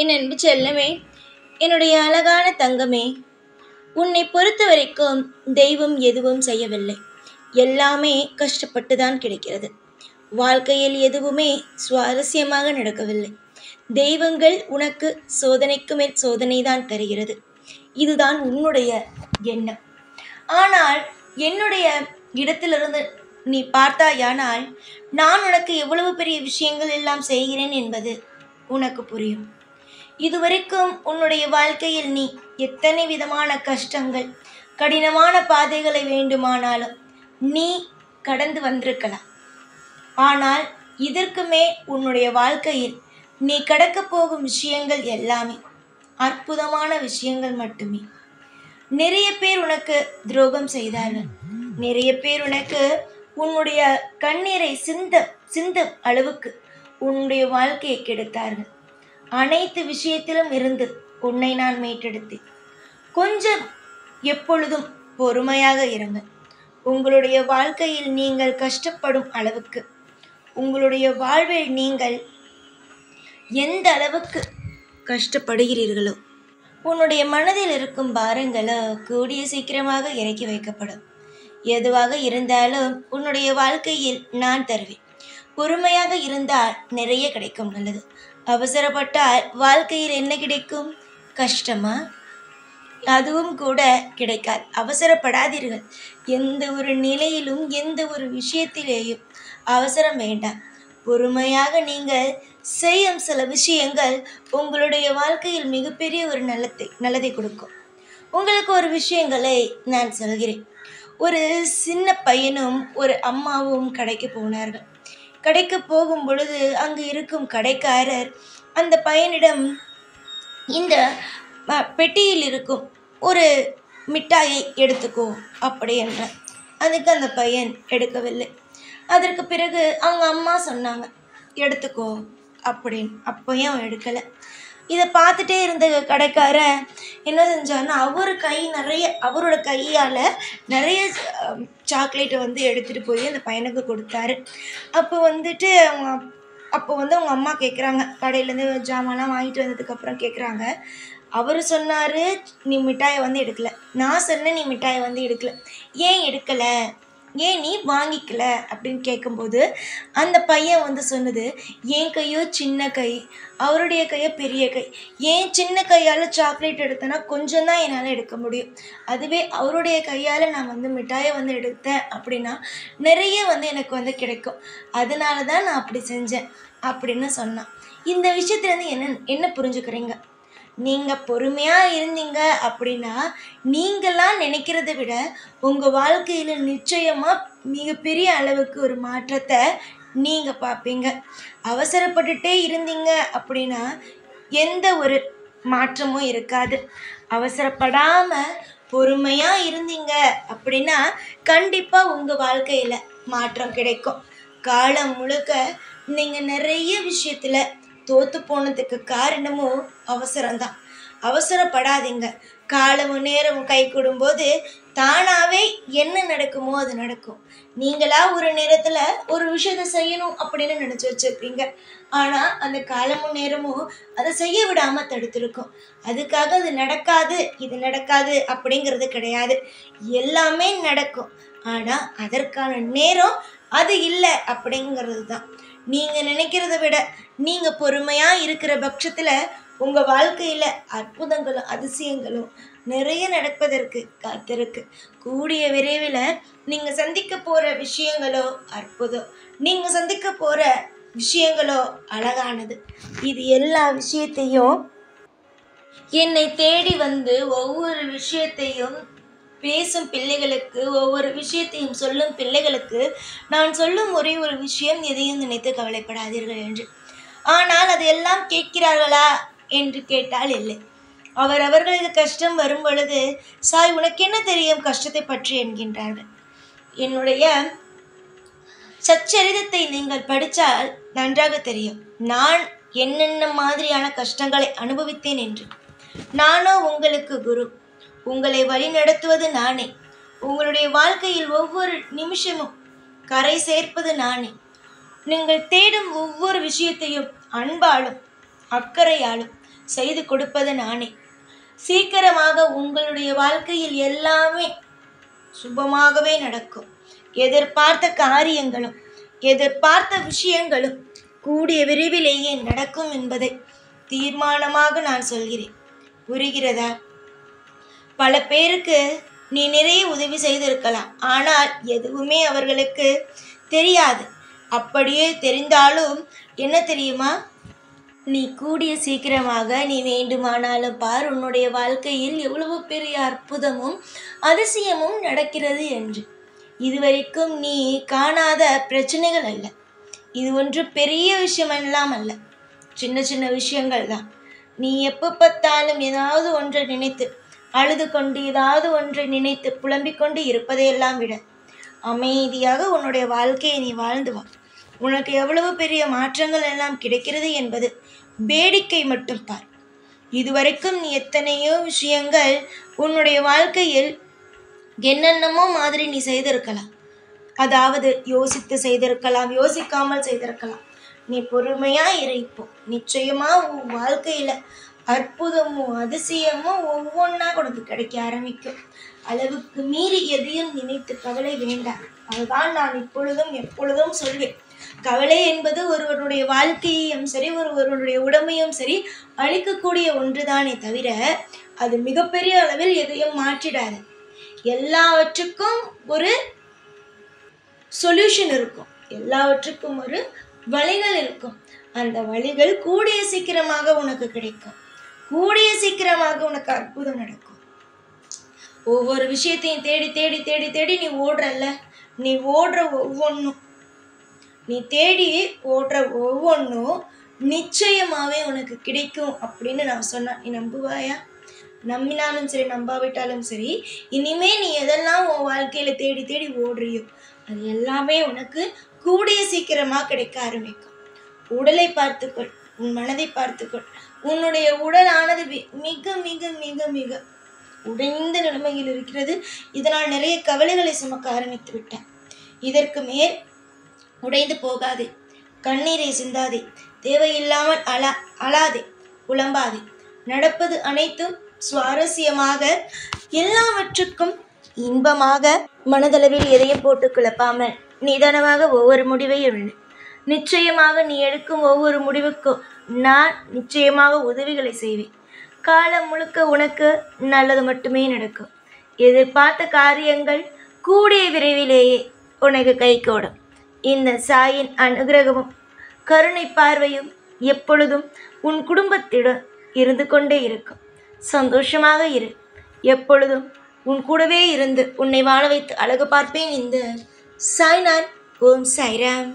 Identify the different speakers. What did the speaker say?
Speaker 1: என் அன்பு செல்லமே, என்னுடைய அழகான தங்கமே, உன்னை பொறுத்த வரைக்கும் தெய்வம் எதுவும் செய்யவில்லை. எல்லாமே கஷ்டப்பட்டு தான் கிடைக்கிறது. வாழ்க்கையில் எதுவுமே சுவாரஸ்யமாக நடக்கவில்லை. தெய்வங்கள் உனக்கு சோதனைக்கு மேல் சோதனை தான் தருகிறது. இதுதான் உன்னுடைய எண்ணம். ஆனால் என்னுடைய இடத்திலிருந்து நீ பார்த்தாயானால், நான் உனக்கு எவ்வளவு பெரிய விஷயங்கள் எல்லாம் செய்கிறேன் என்பது உனக்கு புரியும். இதுவரைக்கும் உன்னுடைய வாழ்க்கையில் நீ எத்தனை விதமான கஷ்டங்கள், கடினமான பாதைகளை வேண்டுமானாலும் நீ கடந்து வந்திருக்கலாம். ஆனால் இதற்குமே உன்னுடைய வாழ்க்கையில் நீ கடக்கப் போகும் விஷயங்கள் எல்லாமே அற்புதமான விஷயங்கள் மட்டுமே. நிறைய பேர் உனக்கு துரோகம் செய்தார்கள். நிறைய பேர் உனக்கு உன்னுடைய கண்ணீரை சிந்த அளவுக்கு உன்னுடைய வாழ்க்கையை கெடுத்தார்கள். அனைத்து விஷயத்திலும் இருந்து உன்னை நான் மீட்டெடுத்தேன். கொஞ்சம் எப்பொழுதும் பொறுமையாக இருங்கள். உங்களுடைய வாழ்க்கையில் நீங்கள் கஷ்டப்படும் அளவுக்கு, உங்களுடைய வாழ்வில் நீங்கள் எந்த அளவுக்கு கஷ்டப்படுகிறீர்களோ, உன்னுடைய மனதில் இருக்கும் பாரங்களோ கூடிய சீக்கிரமாக இறக்கி வைக்கப்படும். எதுவாக இருந்தாலும் உன்னுடைய வாழ்க்கையில் நான் தருவேன். பொறுமையாக இருந்தால் நிறைய கிடைக்கும். நல்லது. அவசரப்பட்டால் வாழ்க்கையில் என்ன கிடைக்கும்? கஷ்டமா? அதுவும் கூட கிடைக்காது. அவசரப்படாதீர்கள். எந்த ஒரு நிலையிலும் எந்த ஒரு விஷயத்திலேயும் அவசரம் வேண்டாம். பொறுமையாக நீங்கள் செய்யும் சில விஷயங்கள் உங்களுடைய வாழ்க்கையில் மிகப்பெரிய ஒரு நல்லதை கொடுக்கும். உங்களுக்கு ஒரு விஷயங்களை நான் சொல்கிறேன். ஒரு சின்ன பையனும் ஒரு அம்மாவும் கடைக்கு போனார்கள். கடைக்கு போகும் பொழுது அங்கு இருக்கும் கடைக்காரர் அந்த பையனிடம் இந்த பெட்டியில் இருக்கும் ஒரு மிட்டாயை எடுத்துக்கோ அப்படி என்றார். அதுக்கு அந்த பையன் எடுக்கவில்லை. அதற்கு பிறகு அவங்க அம்மா சொன்னாங்க, எடுத்துக்கோ அப்படின்னு. அப்பயும் அவன் எடுக்கலை. இதை பார்த்துட்டே இருந்த கடைக்காரன் என்ன செஞ்சார்னா, அவரோட கையால் நிறைய சாக்லேட்டை எடுத்துகிட்டு போய் அந்த பையனுக்கு கொடுத்தாரு. அப்போ அவங்க அம்மா கேட்குறாங்க, கடையிலேருந்து ஜாமான்லாம் வாங்கிட்டு வந்ததுக்கப்புறம் கேட்குறாங்க, அவர் சொன்னார் நீ மிட்டாயை எடுக்கலை, நான் சொன்னேன் நீ மிட்டாயை எடுக்கலை, ஏன் எடுக்கலை, ஏன் நீ வாங்கிக்கல அப்படின்னு கேட்கும்போது அந்த பையன் சொன்னது, என் கையோ சின்ன கை, அவருடைய கையோ பெரிய கை. ஏன் சின்ன கையால் சாக்லேட் எடுத்தேன்னா கொஞ்சம் தான் என்னால் எடுக்க முடியும். அதுவே அவருடைய கையால் நான் மிட்டாயை எடுத்தேன் அப்படின்னா நிறைய எனக்கு கிடைக்கும். அதனால தான் நான் அப்படி செஞ்சேன் அப்படின்னு சொன்னான். இந்த விஷயத்துலேருந்து என்ன புரிஞ்சுக்கிறீங்க? நீங்கள் பொறுமையாக இருந்தீங்க அப்படின்னா நீங்களாம் நினைக்கிறத விட உங்கள் வாழ்க்கையில் நிச்சயமாக மிகப்பெரிய அளவுக்கு ஒரு மாற்றத்தை நீங்கள் பார்ப்பீங்க. அவசரப்பட்டுட்டே இருந்தீங்க அப்படின்னா எந்த ஒரு மாற்றமும் இருக்காது. அவசரப்படாமல் பொறுமையாக இருந்தீங்க அப்படின்னா கண்டிப்பாக உங்கள் வாழ்க்கையில் மாற்றம் கிடைக்கும். காலம் முழுக்க நீங்கள் நிறைய விஷயத்தில் தோற்று போனதுக்கு காரணமும் அவசரம்தான். அவசரப்படாதீங்க. காலமும் நேரமும் கை கூடும்போது தானாகவே என்ன நடக்குமோ அது நடக்கும். நீங்களா ஒரு நேரத்தில் ஒரு விஷயத்தை செய்யணும் அப்படின்னு நினச்சி வச்சுருப்பீங்க. ஆனால் அந்த காலமும் நேரமும் அதை செய்ய விடாமல் தடுத்துருக்கும். அதுக்காக அது நடக்காது இது நடக்காது அப்படிங்கிறது கிடையாது. எல்லாமே நடக்கும். ஆனால் அதற்கான நேரம் அது இல்லை அப்படிங்கிறது தான். நீங்கள் நினைக்கிறத விட நீங்கள் பொறுமையாக இருக்கிற பட்சத்தில் உங்கள் வாழ்க்கையில் அற்புதங்களும் அதிசயங்களும் நிறைய நடப்பதற்கு காத்திருக்கு. கூடிய விரைவில் நீங்கள் சந்திக்க போகிற விஷயங்களோ அற்புதம், நீங்கள் சந்திக்க போகிற விஷயங்களோ அழகானது. இது எல்லா விஷயத்தையும் என்னை தேடி ஒவ்வொரு விஷயத்தையும் பேசும் பிள்ளைகளுக்கு, ஒவ்வொரு விஷயத்தையும் சொல்லும் பிள்ளைகளுக்கு நான் சொல்லும் ஒரே ஒரு விஷயம், எதையும் நினைத்து கவலைப்படாதீர்கள் என்று. ஆனால் அது எல்லாம் கேட்கிறார்களா என்று கேட்டால் இல்லை. அவர்களுக்கு கஷ்டம் வரும் பொழுது, சாய் உனக்கு என்ன தெரியும் கஷ்டத்தை பற்றி என்கின்றார்கள். என்னுடைய சச்சரிதத்தை நீங்கள் படித்தால் நன்றாக தெரியும் நான் என்னென்ன மாதிரியான கஷ்டங்களை அனுபவித்தேன் என்று. நானோ உங்களுக்கு குரு, உங்களை வழி நடத்துவது நானே. உங்களுடைய வாழ்க்கையில் ஒவ்வொரு நிமிஷமும் கரை சேர்ப்பது நானே. நீங்கள் தேடும் ஒவ்வொரு விஷயத்தையும் அன்பாலும் அக்கறையாலும் செய்து கொடுப்பது நானே. சீக்கிரமாக உங்களுடைய வாழ்க்கையில் எல்லாமே சுபமாகவே நடக்கும். எதிர்பார்த்த காரியங்களும் எதிர்பார்த்த விஷயங்களும் கூடிய விரைவிலேயே நடக்கும் என்பதை தீர்மானமாக நான் சொல்கிறேன். புரிகிறதா? பல பேருக்கு நீ நிறைய உதவி செய்திருக்கலாம், ஆனால் எதுவுமே அவர்களுக்கு தெரியாது. அப்படியே தெரிந்தாலும் என்ன தெரியுமா, நீ கூடிய சீக்கிரமாக நீ வேண்டுமானாலும் பார், உன்னுடைய வாழ்க்கையில் எவ்வளவு பெரிய அற்புதமும் அதிசயமும் நடக்கிறது என்று. இதுவரைக்கும் நீ காணாத பிரச்சனைகள் அல்ல, இது ஒன்று பெரிய விஷயமெல்லாம் அல்ல, சின்ன சின்ன விஷயங்கள் தான். நீ எப்போ பார்த்தாலும் ஏதாவது ஒன்றை நினைத்து அழுது கொண்டு ஏதாவது ஒன்றை நினைத்து புலம்பிக் கொண்டு இருப்பதையெல்லாம் விட அமைதியாக உன்னுடைய வாழ்க்கையை நீ வாழ்ந்து வா. உனக்கு எவ்வளவு பெரிய மாற்றங்கள் எல்லாம் கிடைக்கிறது என்பது வேடிக்கை மட்டும் பார். இதுவரைக்கும் நீ எத்தனையோ விஷயங்கள் உன்னுடைய வாழ்க்கையில் என்னென்னமோ மாதிரி நீ செய்திருக்கலாம். அதாவது யோசித்து செய்திருக்கலாம், யோசிக்காமல் செய்திருக்கலாம். நீ பொறுமையா இருப்போ, நிச்சயமா உன் வாழ்க்கையில அற்புதமும் அதிசயமும் ஒவ்வொன்றா உனக்கு கிடைக்க ஆரம்பிக்கும். அளவுக்கு மீறி எதையும் நினைத்து கவலை வேண்டாம். அதுதான் நான் இப்பொழுதும் எப்பொழுதும் சொல்வேன். கவலை என்பது ஒருவருடைய வாழ்க்கையையும் சரி ஒருவருடைய உடமையும் சரி அழிக்கக்கூடிய ஒன்றுதானே தவிர அது மிகப்பெரிய அளவில் எதையும் மாற்றிடாது. எல்லாவற்றுக்கும் ஒரு சொல்யூஷன் இருக்கும், எல்லாவற்றுக்கும் ஒரு வழிகள் இருக்கும். அந்த வழிகள் கூடிய சீக்கிரமாக உனக்கு கிடைக்கும். கூடிய சீக்கிரமாக உனக்கு அற்புதம் நடக்கும். ஒவ்வொரு விஷயத்தையும் தேடி தேடி தேடி தேடி நீ ஓடுறல்ல, நீ ஓடுற ஒவ்வொன்றும், நீ தேடி ஓடுற ஒவ்வொன்றும் நிச்சயமாவே உனக்கு கிடைக்கும் அப்படின்னு நான் சொன்னேன். நீ நம்புவாயா? நம்பினாலும் சரி நம்பாவிட்டாலும் சரி, இனிமே நீ எதெல்லாம் உன் வாழ்க்கையில தேடி தேடி ஓடுறியோ அது எல்லாமே உனக்கு கூடிய சீக்கிரமா கிடைக்க ஆரம்பிக்கும். உடலை பார்த்துக்கொள், உன் மனதை பார்த்துக்கொள். உன்னுடைய உடலானது மிக மிக மிக மிக உடைந்த நிலைமையில் இருக்கிறது. இதனால் நிறைய கவலைகளை சுமக்க ஆரம்பித்து விட்டேன். இதற்கு மேல் உடைந்து போகாதே, கண்ணீரை சிந்தாதே, தேவையில்லாமல் அழாதே, புலம்பாதே. நடப்பது அனைத்தும் சுவாரஸ்யமாக, எல்லாவற்றுக்கும் இன்பமாக, மனதளவில் எதையும் போட்டு குழப்பாமல் நிதானமாக ஒவ்வொரு முடிவையும் நிச்சயமாக நீ எடுக்கும் ஒவ்வொரு முடிவுக்கும் நான் நிச்சயமாக உதவிகளை செய்வேன். காலம் முழுக்க உனக்கு நல்லது மட்டுமே நடக்கும். எதிர்பார்த்த காரியங்கள் கூடிய விரைவிலேயே உனக்கு கைகூடும். இந்த சாயின் அனுகிரகமும் கருணை பார்வையும் எப்பொழுதும் உன் குடும்பத்திடம் இருந்து கொண்டே இருக்கும். சந்தோஷமாக இரு. எப்பொழுதும் உன் கூடவே இருந்து உன்னை வாழ வைத்து அழகு பார்ப்பேன். இந்த சாய்நாத். ஓம் சாய்ராம்.